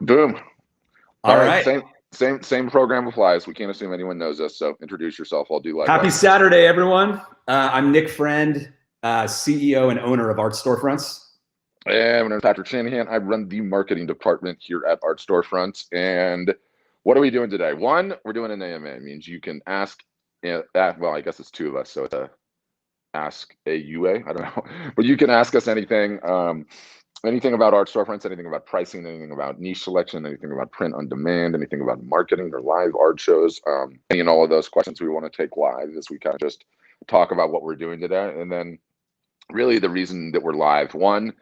Boom. All All right. right. Same program applies. We can't assume anyone knows us. So introduce yourself. I'll do Happy likewise. Saturday, everyone. I'm Nick Friend, CEO and owner of Art Storefronts. And my name is Patrick Shanahan. I run the marketing department here at Art Storefronts. And what are we doing today? One, we're doing an AMA. It means you can ask, well, I guess it's two of us. So it's a ask AUA. I don't know. But you can ask us anything. Anything about Art Storefronts, anything about pricing, anything about niche selection, anything about print on demand, anything about marketing or live art shows, any and all of those questions we want to take live as we kind of just talk about what we're doing today. And then really the reason that we're live, one,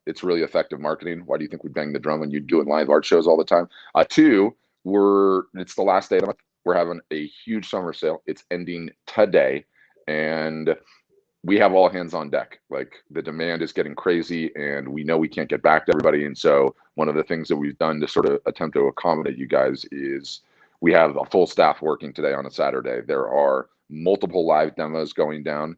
it's really effective marketing. Why do you think we bang the drum when you're doing live art shows all the time? Two, it's the last day of the month. We're having a huge summer sale. It's ending today. And we have all hands on deck. Like the demand is getting crazy and we know we can't get back to everybody. And so one of the things that we've done to sort of attempt to accommodate you guys is we have a full staff working today on a Saturday. There are multiple live demos going down.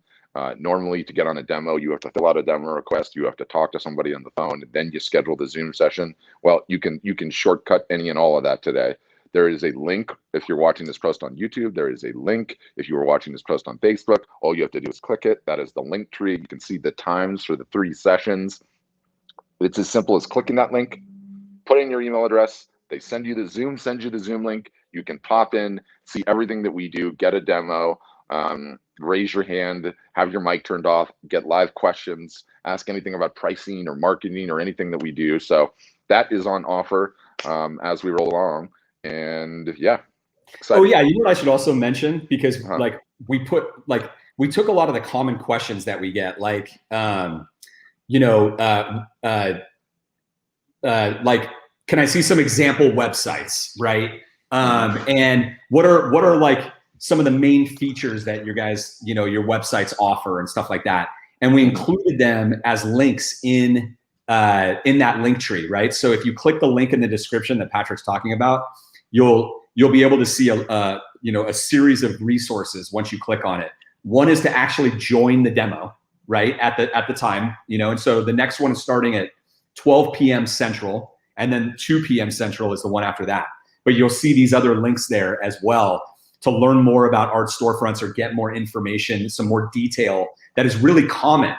Normally to get on a demo, you have to fill out a demo request. You have to talk to somebody on the phone, and then you schedule the Zoom session. Well, you can shortcut any and all of that today. There is a link if you're watching this post on YouTube. There is a link if you were watching this post on Facebook. All you have to do is click it. That is the link tree. You can see the times for the 3 sessions. It's as simple as clicking that link, put in your email address. They send you the Zoom link. You can pop in, see everything that we do, get a demo, raise your hand, have your mic turned off, get live questions, ask anything about pricing or marketing or anything that we do. So that is on offer as we roll along. And yeah. Excited. Oh yeah, you know what I should also mention, because we took a lot of the common questions that we get, like can I see some example websites, right? And what are like some of the main features that your guys, your websites offer and stuff like that. And we included them as links in that link tree, right? So if you click the link in the description that Patrick's talking about, you'll be able to see a series of resources once you click on it. One is to actually join the demo, right, at the time, and so the next one is starting at 12 p.m. Central, and then 2 p.m. Central is the one after that. But you'll see these other links there as well to learn more about Art Storefronts or get more information, some more detail that is really common.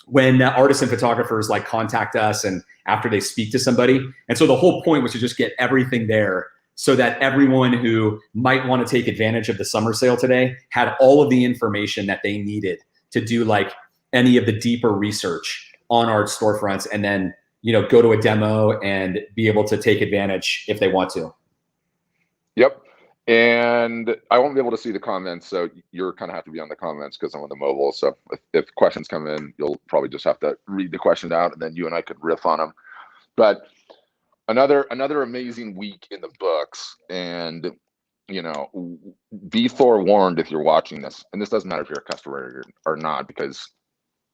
When artists and photographers contact us and after they speak to somebody. And so the whole point was to just get everything there so that everyone who might want to take advantage of the summer sale today had all of the information that they needed to do any of the deeper research on Art Storefronts, and then go to a demo and be able to take advantage if they want to. Yep. And I won't be able to see the comments, so you're kind of have to be on the comments because I'm on the mobile. So if questions come in, you'll probably just have to read the questions out, and then you and I could riff on them. But another amazing week in the books, and be forewarned if you're watching this, and this doesn't matter if you're a customer or not, because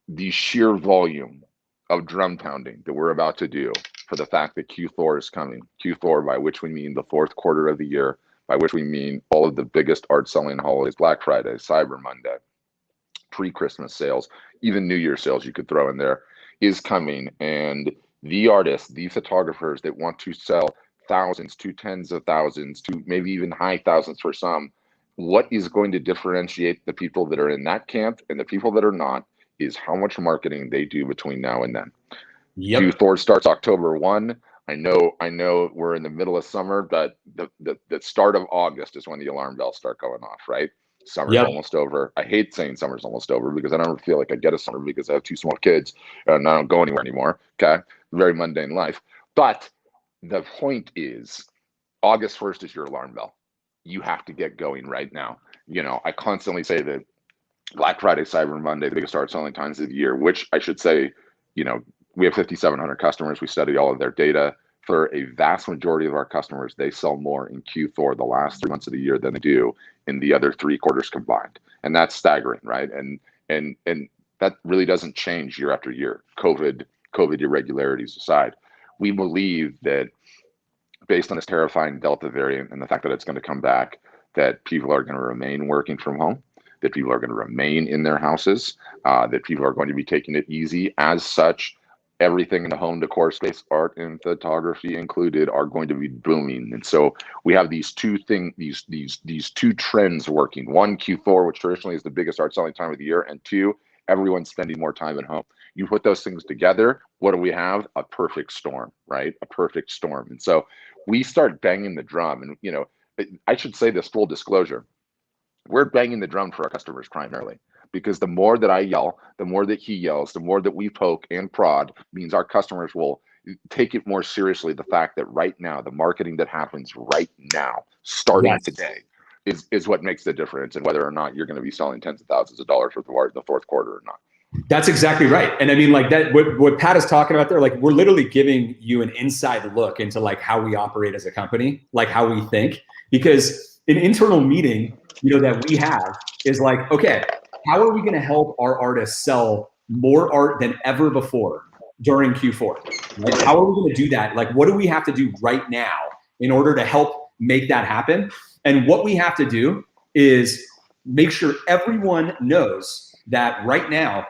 the sheer volume of drum pounding that we're about to do for the fact that Q4 is coming, Q4 by which we mean the 4th quarter of the year, by which we mean all of the biggest art selling holidays, Black Friday, Cyber Monday, pre-Christmas sales, even New Year sales you could throw in there, is coming. And the artists, the photographers that want to sell thousands to tens of thousands to maybe even high thousands for some, what is going to differentiate the people that are in that camp and the people that are not is how much marketing they do between now and then. Yep. Q4 starts October 1. I know we're in the middle of summer, but the start of August is when the alarm bells start going off, right? Summer's almost over. I hate saying summer's almost over because I don't feel like I get a summer because I have 2 small kids and I don't go anywhere anymore. Okay. Very mundane life. But the point is, August 1st is your alarm bell. You have to get going right now. I constantly say that Black Friday, Cyber Monday, the biggest art selling times of the year, which I should say, we have 5,700 customers. We study all of their data. For a vast majority of our customers, they sell more in Q4, the last 3 months of the year, than they do in the other 3 quarters combined. And that's staggering, right? And that really doesn't change year after year, COVID irregularities aside. We believe that based on this terrifying Delta variant and the fact that it's going to come back, that people are going to remain working from home, that people are going to remain in their houses, that people are going to be taking it easy. As such, everything in the home decor space, art and photography included, are going to be booming. And so we have these two trends working. One, Q4, which traditionally is the biggest art selling time of the year, and two, everyone's spending more time at home. You put those things together, what do we have? A perfect storm, right? A perfect storm. And so we start banging the drum. And, you know, I should say this, full disclosure, we're banging the drum for our customers primarily, because the more that I yell, the more that he yells, the more that we poke and prod means our customers will take it more seriously. The fact that right now, the marketing that happens right now, starting today, is what makes the difference in whether or not you're going to be selling tens of thousands of dollars worth of art in the fourth quarter or not. That's exactly right. And I mean, like that, what Pat is talking about there, like we're literally giving you an inside look into like how we operate as a company, like how we think, because an internal meeting, you know, that we have is like, okay, how are we going to help our artists sell more art than ever before during Q4? Right? How are we going to do that? Like, what do we have to do right now in order to help make that happen? And what we have to do is make sure everyone knows that right now,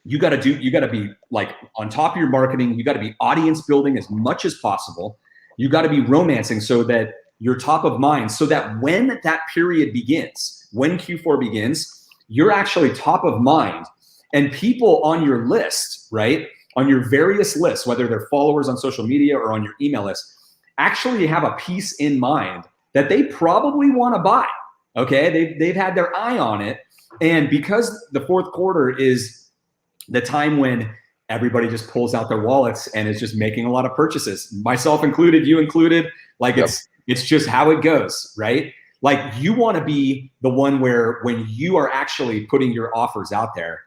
you got to be like on top of your marketing. You got to be audience building as much as possible. You got to be romancing so that you're top of mind, so that when that period begins, when Q4 begins, you're actually top of mind, and people on your list, right? On your various lists, whether they're followers on social media or on your email list, actually have a piece in mind that they probably want to buy. Okay. They've had their eye on it. And because the fourth quarter is the time when everybody just pulls out their wallets and is just making a lot of purchases, myself included, you included, like it's just how it goes, right? Like you want to be the one where when you are actually putting your offers out there,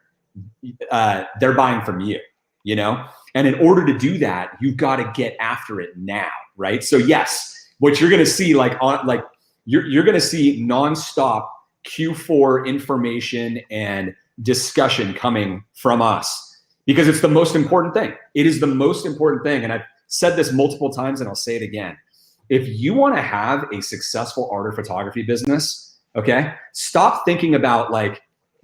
they're buying from you, you know? And in order to do that, you've got to get after it now, right? So yes, what you're going to see, you're going to see nonstop Q4 information and discussion coming from us, because it's the most important thing. It is the most important thing. And I've said this multiple times and I'll say it again. If you want to have a successful art or photography business, okay, stop thinking about like,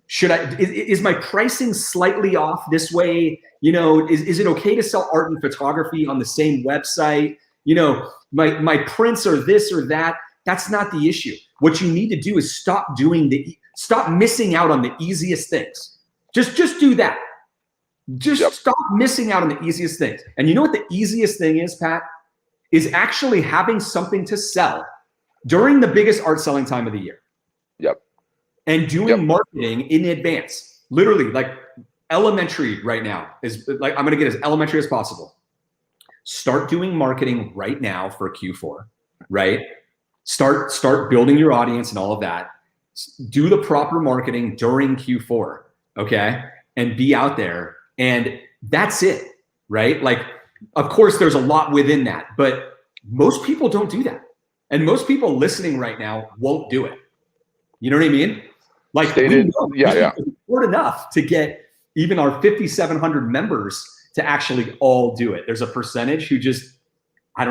is my pricing slightly off this way? You know, is it okay to sell art and photography on the same website? You know, my prints are this or that. That's not the issue. What you need to do is stop missing out on the easiest things. Just do that. Just stop missing out on the easiest things. And you know what the easiest thing is, Pat? Is actually having something to sell during the biggest art selling time of the year. Yep. And doing marketing in advance. Literally, like elementary right now is like, I'm going to get as elementary as possible. Start doing marketing right now for Q4, right? Start building your audience and all of that. Do the proper marketing during Q4, okay? And be out there. And that's it, right? Like, of course, there's a lot within that, but most people don't do that. And most people listening right now won't do it. You know what I mean? Like, it's important enough to get even our 5,700 members to actually all do it. There's a percentage who just, they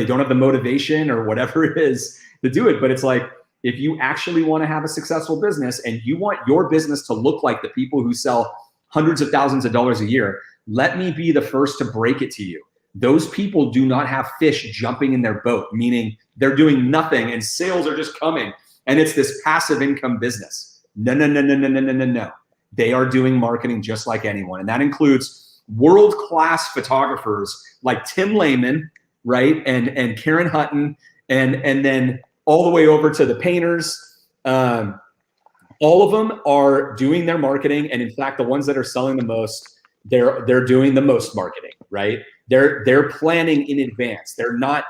don't have the motivation or whatever it is to do it. But it's like, if you actually want to have a successful business and you want your business to look like the people who sell hundreds of thousands of dollars a year, let me be the first to break it to you. Those people do not have fish jumping in their boat, meaning they're doing nothing and sales are just coming. And it's this passive income business. No. They are doing marketing just like anyone. And that includes world-class photographers like Tim Lehman, right? And Karen Hutton, and then all the way over to the painters. All of them are doing their marketing. And in fact, the ones that are selling the most, they're doing the most marketing, right? They're planning in advance. They're not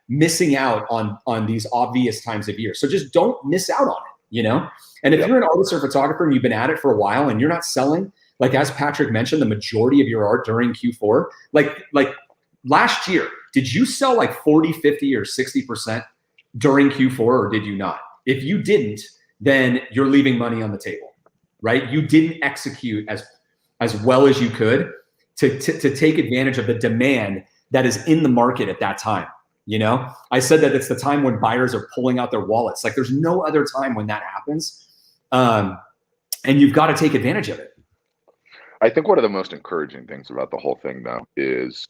missing out on these obvious times of year. So just don't miss out on it, you know? And if you're an artist or photographer and you've been at it for a while and you're not selling, like as Patrick mentioned, the majority of your art during Q4, like last year, did you sell like 40, 50 or 60% during Q4 or did you not? If you didn't, then you're leaving money on the table, right? You didn't execute as well as you could to take advantage of the demand that is in the market at that time. You know, I said that it's the time when buyers are pulling out their wallets. Like there's no other time when that happens. And you've got to take advantage of it. I think one of the most encouraging things about the whole thing, though, is,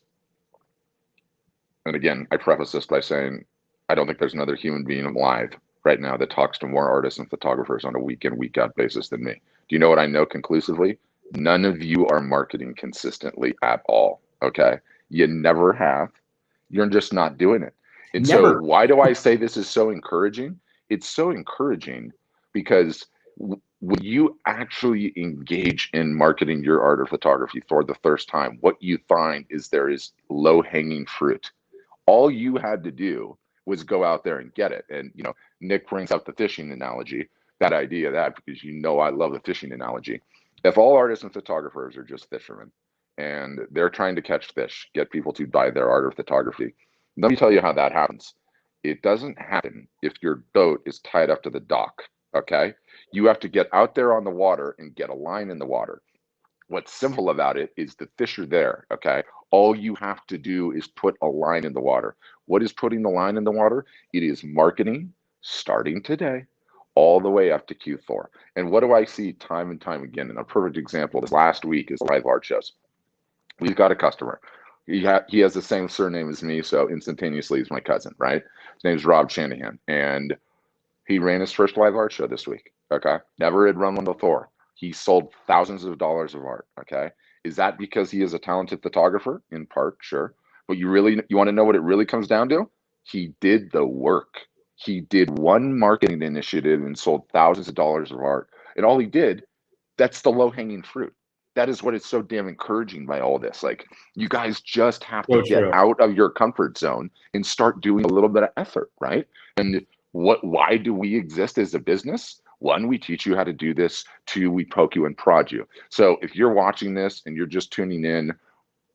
and again, I preface this by saying, I don't think there's another human being alive right now that talks to more artists and photographers on a week in, week out basis than me. Do you know what I know conclusively? None of you are marketing consistently at all. Okay. You never have. You're just not doing it. And Never. so why do I say this is so encouraging? It's so encouraging because when you actually engage in marketing your art or photography for the first time, what you find is there is low-hanging fruit. All you had to do was go out there and get it. And, you know, Nick brings up the fishing analogy, that idea of that, because you know I love the fishing analogy. If all artists and photographers are just fishermen and they're trying to catch fish, get people to buy their art or photography, let me tell you how that happens. It doesn't happen if your boat is tied up to the dock, okay? You have to get out there on the water and get a line in the water. What's simple about it is the fish are there, okay? All you have to do is put a line in the water. What is putting the line in the water? It is marketing starting today all the way up to Q4. And what do I see time and time again? And a perfect example this last week is live art shows. We've got a customer. He has the same surname as me, so instantaneously he's my cousin, right? His name's Rob Shanahan, and he ran his first live art show this week, okay? Never had run one before. He sold thousands of dollars of art, okay? Is that because he is a talented photographer? In part, sure. But you want to know what it really comes down to? He did the work. He did one marketing initiative and sold thousands of dollars of art. And all he did, that's the low-hanging fruit. That is what is so damn encouraging by all this. Like, you guys just have to get out of your comfort zone and start doing a little bit of effort, right? And why do we exist as a business? One, we teach you how to do this. Two, we poke you and prod you. So if you're watching this and you're just tuning in,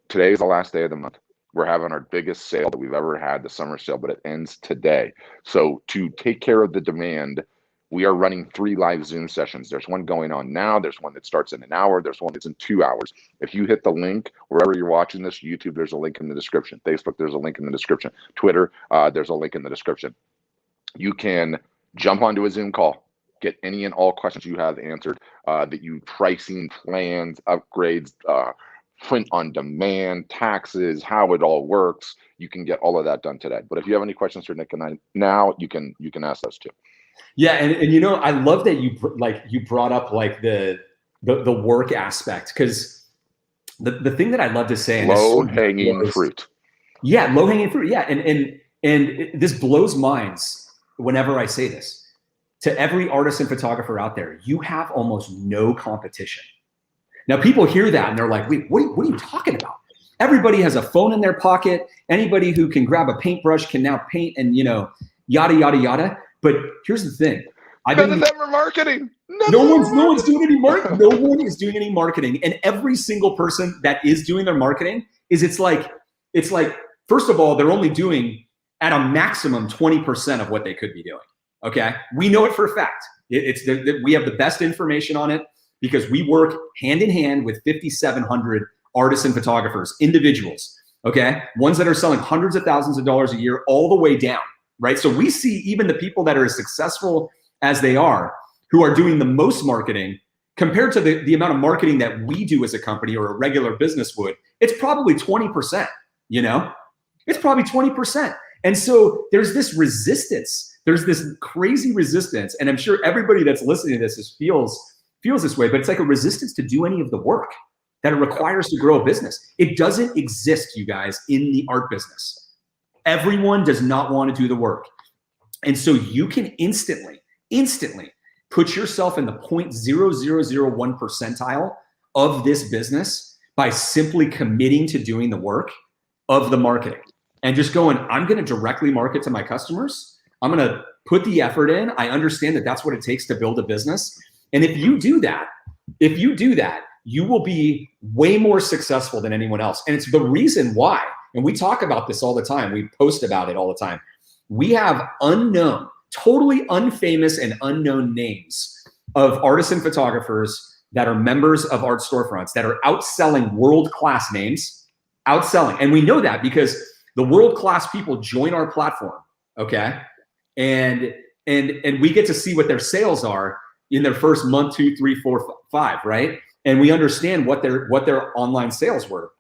today is the last day of the month. We're having our biggest sale that we've ever had, the summer sale, but it ends today. So to take care of the demand, we are running 3 live Zoom sessions. There's one going on now. There's one that starts in an hour. There's one that's in 2 hours. If you hit the link, wherever you're watching this, YouTube, there's a link in the description. Facebook, there's a link in the description. Twitter, there's a link in the description. You can jump onto a Zoom call, get any and all questions you have answered, pricing, plans, upgrades, print on demand, taxes, how it all works. You can get all of that done today. But if you have any questions for Nick and I now, you can ask those too. Yeah, and you know, I love that you brought up like the work aspect, because the thing that I love to say, low hanging fruit. Yeah, low hanging fruit. Yeah, and this blows minds whenever I say this to every artist and photographer out there. You have almost no competition. Now people hear that and they're like, wait, what are you talking about? Everybody has a phone in their pocket. Anybody who can grab a paintbrush can now paint, and you know, yada yada yada. But here's the thing. None of them are marketing. No one's doing any marketing. No one is doing any marketing. And every single person that is doing their marketing it's like, first of all, they're only doing at a maximum 20% of what they could be doing. Okay. We know it for a fact. We have the best information on it because we work hand in hand with 5,700 artists and photographers, individuals. Okay. Ones that are selling hundreds of thousands of dollars a year all the way down. Right. So we see even the people that are as successful as they are, who are doing the most marketing compared to the amount of marketing that we do as a company or a regular business would. It's probably 20%, you know, it's probably 20%. And so there's this resistance. There's this crazy resistance. And I'm sure everybody that's listening to this feels this way, but it's like a resistance to do any of the work that it requires to grow a business. It doesn't exist, you guys, in the art business. Everyone does not want to do the work. And so you can instantly put yourself in the 0.0001 percentile of this business by simply committing to doing the work of the marketing and just going, I'm going to directly market to my customers. I'm going to put the effort in. I understand that that's what it takes to build a business. And if you do that, you will be way more successful than anyone else. And it's the reason why, and we talk about this all the time. We post about it all the time. We have unknown, totally unfamous and unknown names of artists and photographers that are members of art storefronts that are outselling world-class names, outselling. And we know that because the world-class people join our platform, okay? And we get to see what their sales are in their first month, 2, 3, 4, 5, right? and we understand what their online sales were.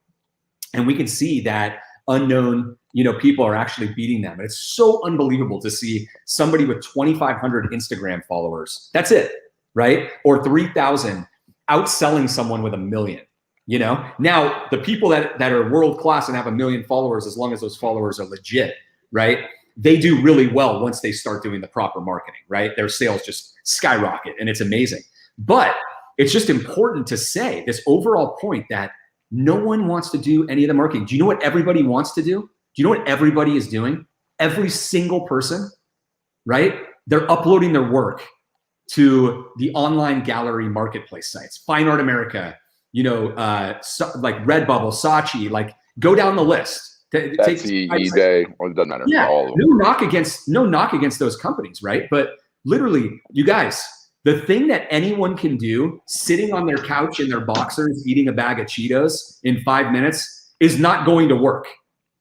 And we can see that unknown, people are actually beating them. And it's so unbelievable to see somebody with 2,500 Instagram followers. That's it, right? Or 3,000 outselling someone with 1 million. Now the people that are world-class and have 1 million followers, as long as those followers are legit, right? They do really well once they start doing the proper marketing, right? Their sales just skyrocket and it's amazing. But it's just important to say this overall point that no one wants to do any of the marketing. Do you know what everybody wants to do? Do you know what everybody is doing? Every single person, right? They're uploading their work to the online gallery marketplace sites, Fine Art America, like Redbubble, Saatchi, like go down the list. Etsy, eBay, or it doesn't matter. Yeah, no knock against those companies, right? But literally, you guys, the thing that anyone can do sitting on their couch in their boxers eating a bag of Cheetos in 5 minutes is not going to work,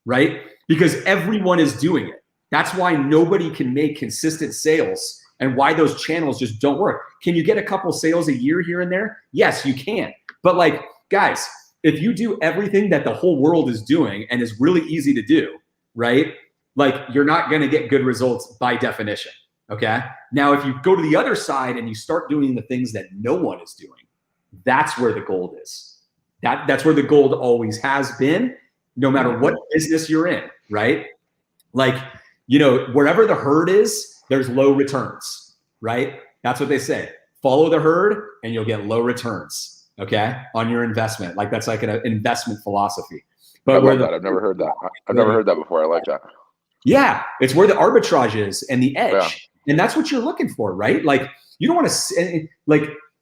right? Because everyone is doing it. That's why nobody can make consistent sales and why those channels just don't work. Can you get a couple sales a year here and there? Yes, you can. But like, guys, if you do everything that the whole world is doing and is really easy to do, right? Like, you're not going to get good results by definition. Okay. Now, if you go to the other side and you start doing the things that no one is doing, that's where the gold is. That's where the gold always has been, no matter what business you're in, right? Like, wherever the herd is, there's low returns, right? That's what they say. Follow the herd and you'll get low returns, okay, on your investment. Like, that's like an investment philosophy. But I love that. I've never heard that. I've never heard that before. I like that. Yeah, it's where the arbitrage is and the edge. Yeah. And that's what you're looking for, right? Like, you don't want to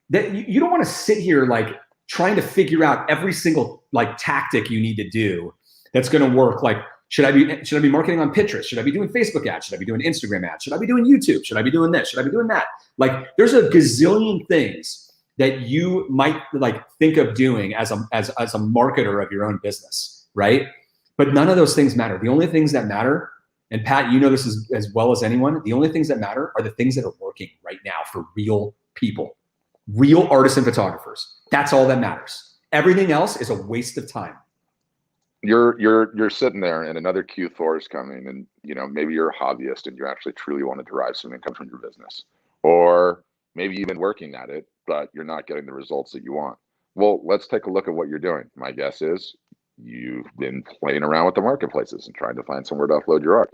you don't want to sit here like trying to figure out every single like tactic you need to do that's going to work. Like, should I be marketing on Pinterest? Should I be doing Facebook ads? Should I be doing Instagram ads? Should I be doing YouTube? Should I be doing this? Should I be doing that? Like, there's a gazillion things that you might like think of doing as a marketer of your own business, right? But none of those things matter. The only things that matter, and Pat, you know this as well as anyone, the only things that matter are the things that are working right now for real people, real artists and photographers. That's all that matters. Everything else is a waste of time. You're sitting there and another Q4 is coming, and maybe you're a hobbyist and you actually truly want to derive some income from your business, or maybe you've been working at it, but you're not getting the results that you want. Well, let's take a look at what you're doing. My guess is you've been playing around with the marketplaces and trying to find somewhere to upload your art.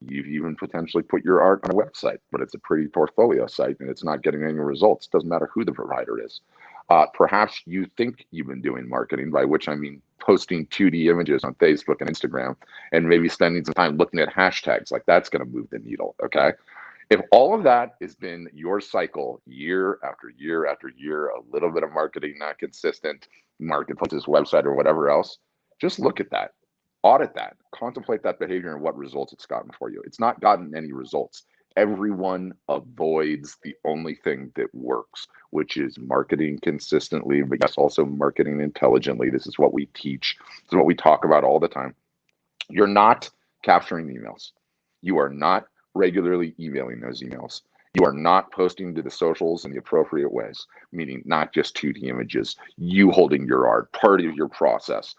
You've even potentially put your art on a website, but it's a pretty portfolio site and it's not getting any results. Doesn't matter who the provider is. Perhaps you think you've been doing marketing, by which I mean posting 2D images on Facebook and Instagram and maybe spending some time looking at hashtags. Like, that's going to move the needle, okay? If all of that has been your cycle year after year after year, a little bit of marketing, not consistent, marketplaces, website, or whatever else, just look at that, audit that, contemplate that behavior and what results it's gotten for you. It's not gotten any results. Everyone avoids the only thing that works, which is marketing consistently, but yes, also marketing intelligently. This is what we teach. This is what we talk about all the time. You're not capturing emails. You are not regularly emailing those emails. You are not posting to the socials in the appropriate ways, meaning not just 2D images, you holding your art, part of your process.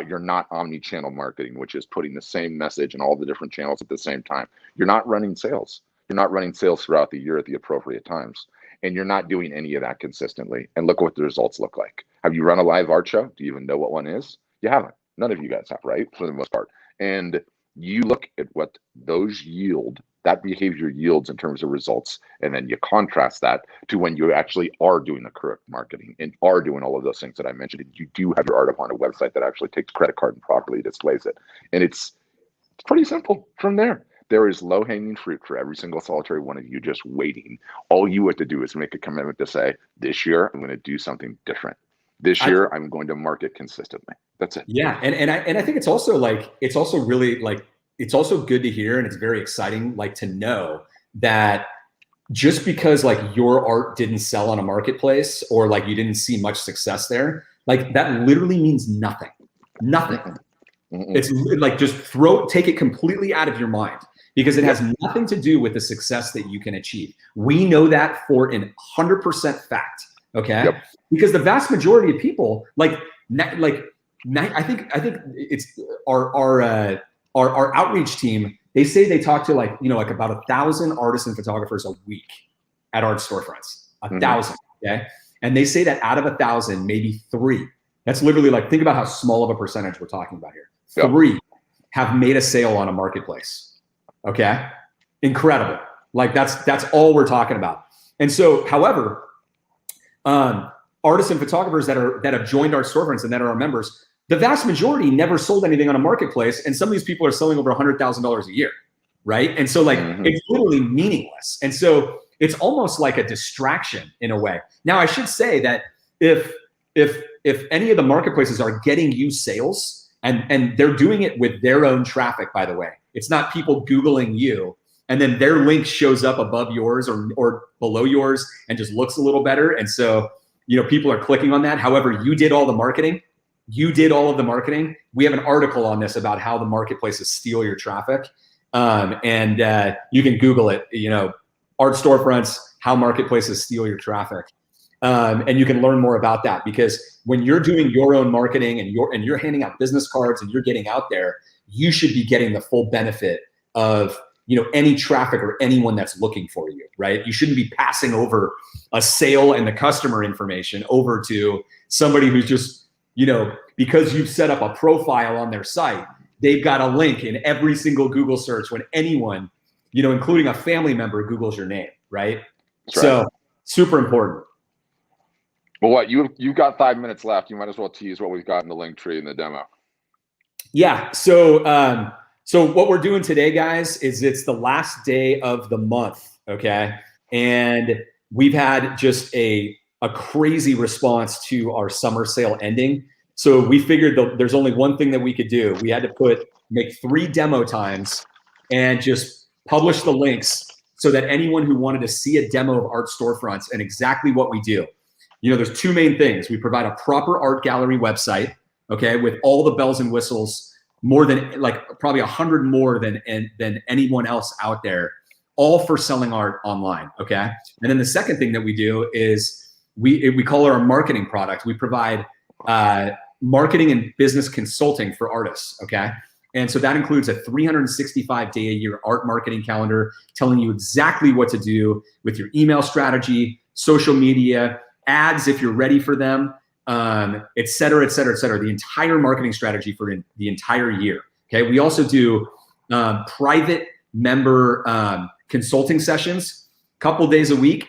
You're not omni-channel marketing, which is putting the same message in all the different channels at the same time. You're not running sales. You're not running sales throughout the year at the appropriate times. And you're not doing any of that consistently. And look what the results look like. Have you run a live art show? Do you even know what one is? You haven't. None of you guys have, right? For the most part. And you look at what those yield, that behavior yields in terms of results, and then you contrast that to when you actually are doing the correct marketing and are doing all of those things that I mentioned, and you do have your art up on a website that actually takes credit card and properly displays it. And it's pretty simple from there. There is low-hanging fruit for every single solitary one of you just waiting. All you have to do is make a commitment to say, this year, I'm going to do something different. This year, I'm going to market consistently. That's it. Yeah. And I think it's also good to hear, and it's very exciting, like, to know that just because like your art didn't sell on a marketplace or like you didn't see much success there, like that literally means nothing. It's like, just take it completely out of your mind, because it has nothing to do with the success that you can achieve. We know that for 100% fact, Okay. Yep. Because the vast majority of people I think it's our outreach team. They say they talk to like about 1,000 artists and photographers a week at art storefronts. 1,000. Okay. And they say that out of 1,000, maybe 3. That's literally like, think about how small of a percentage we're talking about here. Yep. 3 have made a sale on a marketplace. Okay. Incredible. Like that's all we're talking about. And so, however, artists and photographers that have joined our storefronts and that are our members, the vast majority never sold anything on a marketplace. And some of these people are selling over $100,000 a year. Right. And so like, it's literally meaningless. And so it's almost like a distraction in a way. Now I should say that if any of the marketplaces are getting you sales and they're doing it with their own traffic, by the way, it's not people Googling you and then their link shows up above yours or below yours and just looks a little better. And so, people are clicking on that. However, you did all the marketing. You did all of the marketing. We have an article on this about how the marketplaces steal your traffic. And you can Google it, art storefronts, how marketplaces steal your traffic. And you can learn more about that, because when you're doing your own marketing and you're handing out business cards and you're getting out there, you should be getting the full benefit of any traffic or anyone that's looking for you, right? You shouldn't be passing over a sale and the customer information over to somebody who's just, because you've set up a profile on their site, they've got a link in every single Google search when anyone, including a family member, Googles your name, right? That's so right. Super important. Well, you've got 5 minutes left. You might as well tease what we've got in the link tree in the demo. Yeah. So what we're doing today, guys, is it's the last day of the month, okay? And we've had just a crazy response to our summer sale ending. So we figured there's only one thing that we could do. We had to make 3 demo times and just publish the links so that anyone who wanted to see a demo of art storefronts and exactly what we do. There's 2 main things. We provide a proper art gallery website, okay, with all the bells and whistles, more than probably 100 more than anyone else out there, all for selling art online, okay? And then the second thing that we do is we call it our marketing product. We provide marketing and business consulting for artists, okay? And so that includes a 365-day-a-year art marketing calendar telling you exactly what to do with your email strategy, social media, ads if you're ready for them, et cetera, et cetera, et cetera. The entire marketing strategy for the entire year. Okay. We also do private member consulting sessions, a couple days a week,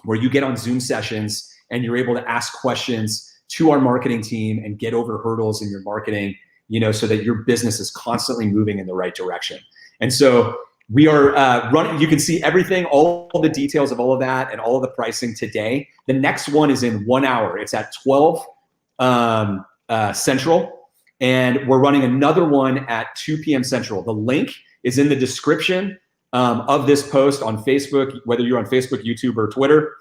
where you get on Zoom sessions and you're able to ask questions to our marketing team and get over hurdles in your marketing, so that your business is constantly moving in the right direction. And so we are running, you can see everything, all the details of all of that and all of the pricing today. The next one is in 1 hour. It's at 12 Central. And we're running another one at 2 p.m. Central. The link is in the description of this post on Facebook, whether you're on Facebook, YouTube, or Twitter.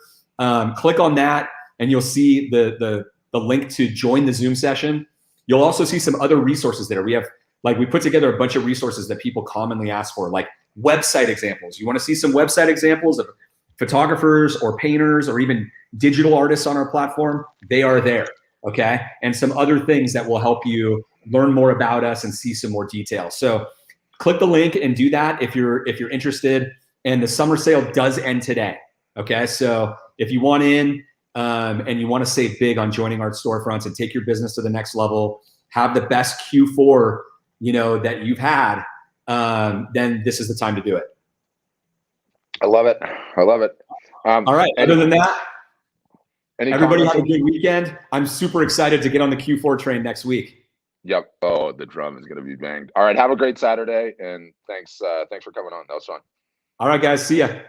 Click on that and you'll see the link to join the Zoom session. You'll also see some other resources there. We put together a bunch of resources that people commonly ask for, like website examples. You want to see some website examples of photographers or painters or even digital artists on our platform? They are there, okay? And some other things that will help you learn more about us and see some more details. So click the link and do that if you're interested. And the summer sale does end today, okay? So if you want in and you want to save big on joining Art Storefronts and take your business to the next level, have the best Q4 that you've had, then this is the time to do it. I love it. I love it. All right. Other than that, everybody have a good weekend. I'm super excited to get on the Q4 train next week. Yep. Oh, the drum is going to be banged. All right. Have a great Saturday. And thanks for coming on. That was fun. All right, guys. See ya.